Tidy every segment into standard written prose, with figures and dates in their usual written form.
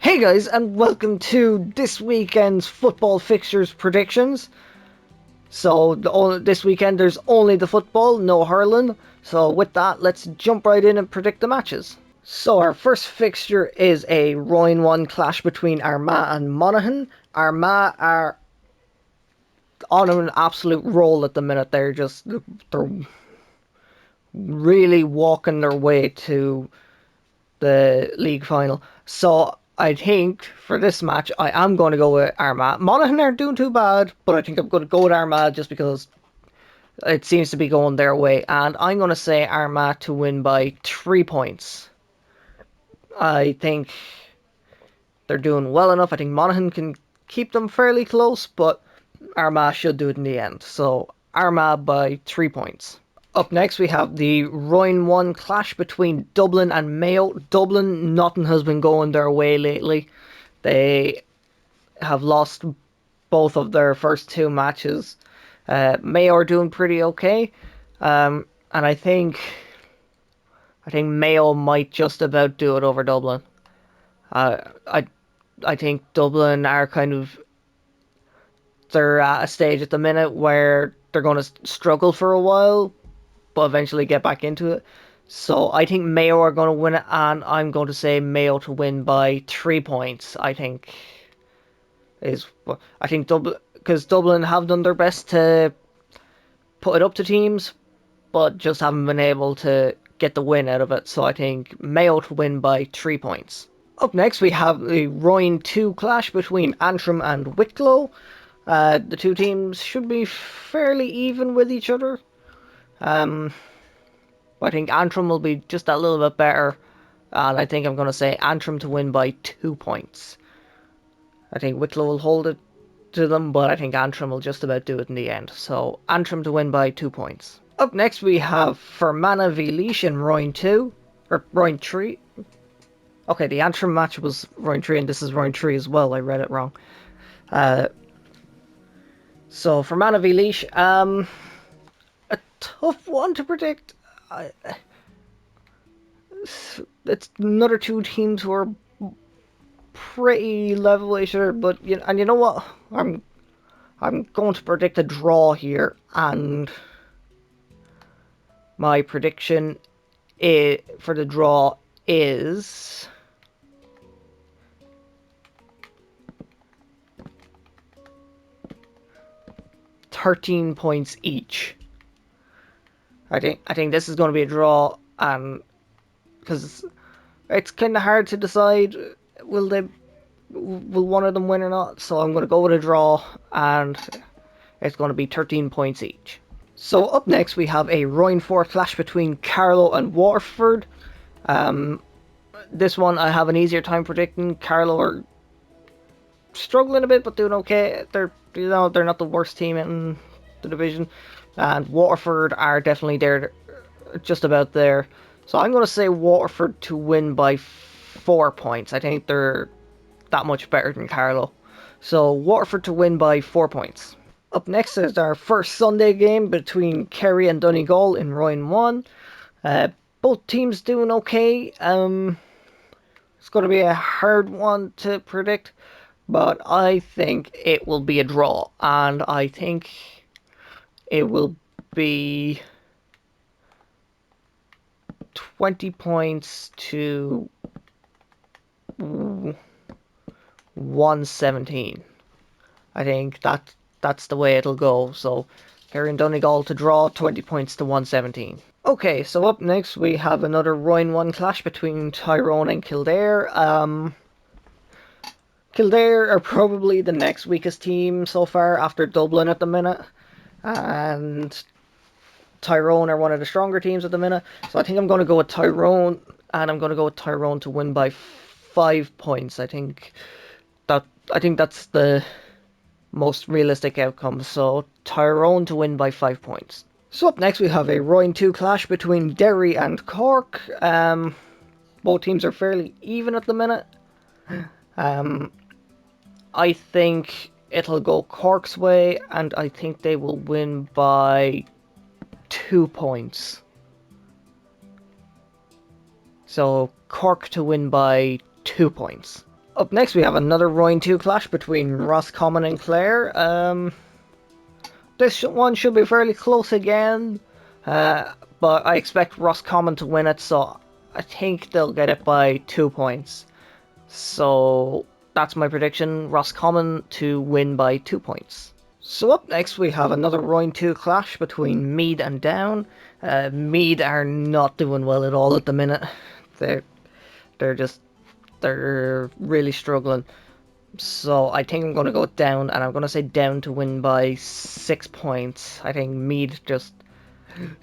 Hey guys, and welcome to this weekend's football fixtures predictions. So this weekend there's only the football, no hurling. So with that, let's jump right in and predict the matches. So our first fixture is a Royne 1 clash between Armagh and Monaghan. Armagh are on an absolute roll at the minute. They're really walking their way to the league final. So I think for this match, I am going to go with Armagh. Monaghan aren't doing too bad, but I think I'm going to go with Armagh just because it seems to be going their way. And I'm going to say Armagh to win by 3 points. I think they're doing well enough. I think Monaghan can keep them fairly close, but Armagh should do it in the end. So Armagh by 3 points. Up next, we have the Royne 1 clash between Dublin and Mayo. Dublin, nothing has been going their way lately. They have lost both of their first two matches. Mayo are doing pretty okay. And I think Mayo might just about do it over Dublin. I think Dublin are they're at a stage at the minute where they're going to struggle for a while, but eventually get back into it. So I think Mayo are going to win it, and I'm going to say Mayo to win by 3 points. I think Dublin, because Dublin have done their best to put it up to teams, but just haven't been able to get the win out of it. So I think Mayo to win by 3 points. Up next, we have the Royne 2 clash between Antrim and Wicklow. The two teams should be fairly even with each other. I think Antrim will be just that little bit better, and I think I'm going to say Antrim to win by 2 points. I think Wicklow will hold it to them, but I think Antrim will just about do it in the end. So Antrim to win by 2 points. Up next we have Fermanagh v Laois in Royne 2, or Royne 3. Okay, the Antrim match was Royne 3, and this is Royne 3 as well. I read it wrong. So Fermanagh v Laois, a tough one to predict. It's another two teams who are pretty level with each other, but you know what? I'm going to predict a draw here, and my prediction for the draw is 13 points each. I think this is going to be a draw, and because it's kind of hard to decide will one of them win or not. So I'm going to go with a draw, and it's going to be 13 points each. So up next we have a Royne 4 clash between Carlow and Waterford. This one I have an easier time predicting. Carlow are struggling a bit, but doing okay. They're not the worst team in the division, and Waterford are definitely there, just about there. So I'm going to say Waterford to win by 4 points. I think they're that much better than Carlow. So Waterford to win by 4 points. Up next is our first Sunday game between Kerry and Donegal in Royne 1. Both teams doing okay. It's going to be a hard one to predict, but I think it will be a draw, and I think it will be 20 points to 117. I think that's the way it'll go. So Kerry and Donegal to draw, 20 points to 117. Okay, so up next we have another Royne 1 clash between Tyrone and Kildare. Kildare are probably the next weakest team so far after Dublin at the minute, and Tyrone are one of the stronger teams at the minute. So I think I'm going to go with Tyrone, and I'm going to go with Tyrone to win by 5 points. I think that's the most realistic outcome. So Tyrone to win by 5 points. So up next we have a Royne 2 clash between Derry and Cork. Both teams are fairly even at the minute. I think it'll go Cork's way, and I think they will win by 2 points. So Cork to win by 2 points. Up next, we have another Royne 2 clash between Roscommon and Clare. This one should be fairly close again, but I expect Roscommon to win it, so I think they'll get it by 2 points. So that's my prediction, Roscommon to win by 2 points. So up next we have another Royne 2 clash between Meath and Down. Meath are not doing well at all at the minute. They're they're really struggling. So I think I'm going to go Down, and I'm going to say Down to win by 6 points. I think Meath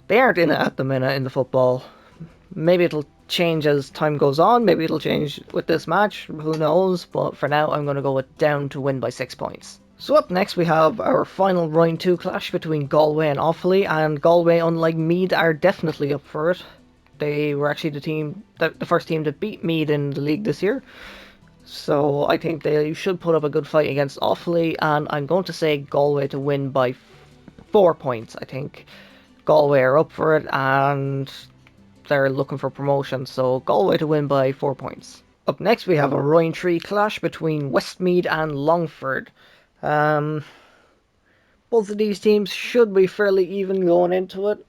they aren't in it at the minute in the football. Maybe it'll change as time goes on. Maybe it'll change with this match. Who knows? But for now, I'm going to go with Down to win by 6 points. So up next, we have our final Royne 2 clash between Galway and Offaly. And Galway, unlike Meath, are definitely up for it. They were actually the first team to beat Meath in the league this year. So I think they should put up a good fight against Offaly, and I'm going to say Galway to win by 4 points. I think Galway are up for it, and they're looking for promotion, so Galway to win by 4 points. Up next, we have a Royne 3 clash between Westmeath and Longford. Both of these teams should be fairly even going into it.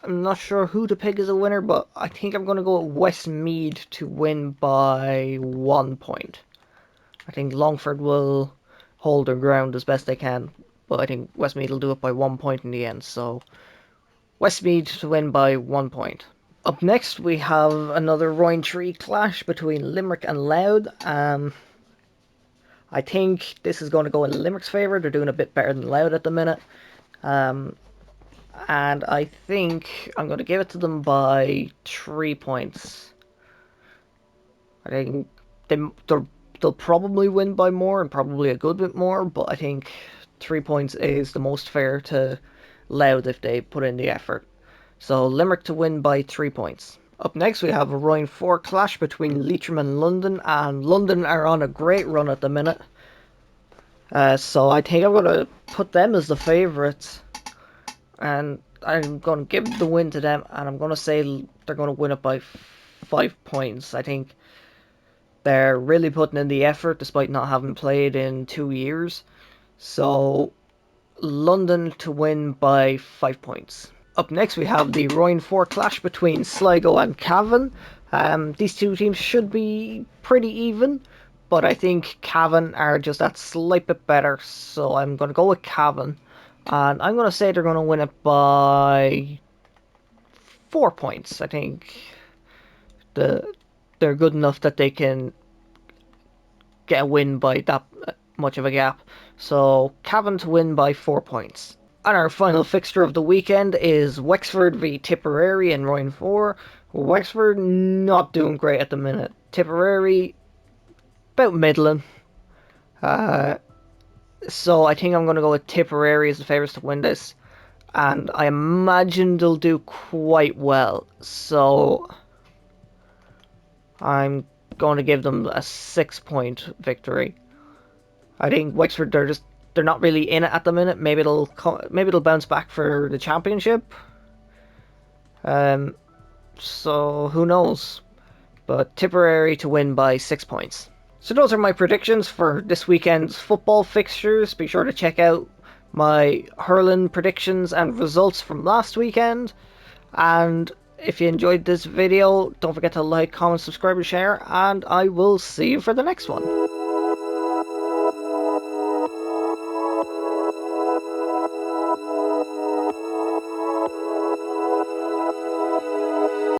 I'm not sure who to pick as a winner, but I think I'm going to go with Westmeath to win by 1 point. I think Longford will hold their ground as best they can, but I think Westmeath will do it by 1 point in the end, so Westmeath to win by 1 point. Up next, we have another Royne 3 clash between Limerick and Louth. I think this is going to go in Limerick's favour. They're doing a bit better than Louth at the minute. And I think I'm going to give it to them by 3 points. I think they'll probably win by more, and probably a good bit more, but I think 3 points is the most fair to Louth if they put in the effort. So Limerick to win by 3 points. Up next, we have a Royne 4 clash between Leitrim and London are on a great run at the minute. So I think I'm going to put them as the favourites, and I'm going to give the win to them, and I'm going to say they're going to win it by 5 points. I think they're really putting in the effort despite not having played in 2 years. So London to win by 5 points. Up next, we have the Royne 4 clash between Sligo and Cavan. These two teams should be pretty even, but I think Cavan are just that slight bit better, so I'm going to go with Cavan. And I'm going to say they're going to win it by 4 points. I think they're good enough that they can get a win by that much of a gap. So Cavan to win by 4 points. And our final fixture of the weekend is Wexford v Tipperary in Royne 4. Wexford not doing great at the minute. Tipperary about middling. So I think I'm going to go with Tipperary as the favourites to win this. And I imagine they'll do quite well. So I'm going to give them a 6 point victory. I think Wexford, they're not really in it at the minute. Maybe it'll bounce back for the championship. So who knows? But Tipperary to win by 6 points. So those are my predictions for this weekend's football fixtures. Be sure to check out my hurling predictions and results from last weekend. And if you enjoyed this video, don't forget to like, comment, subscribe, and share. And I will see you for the next one.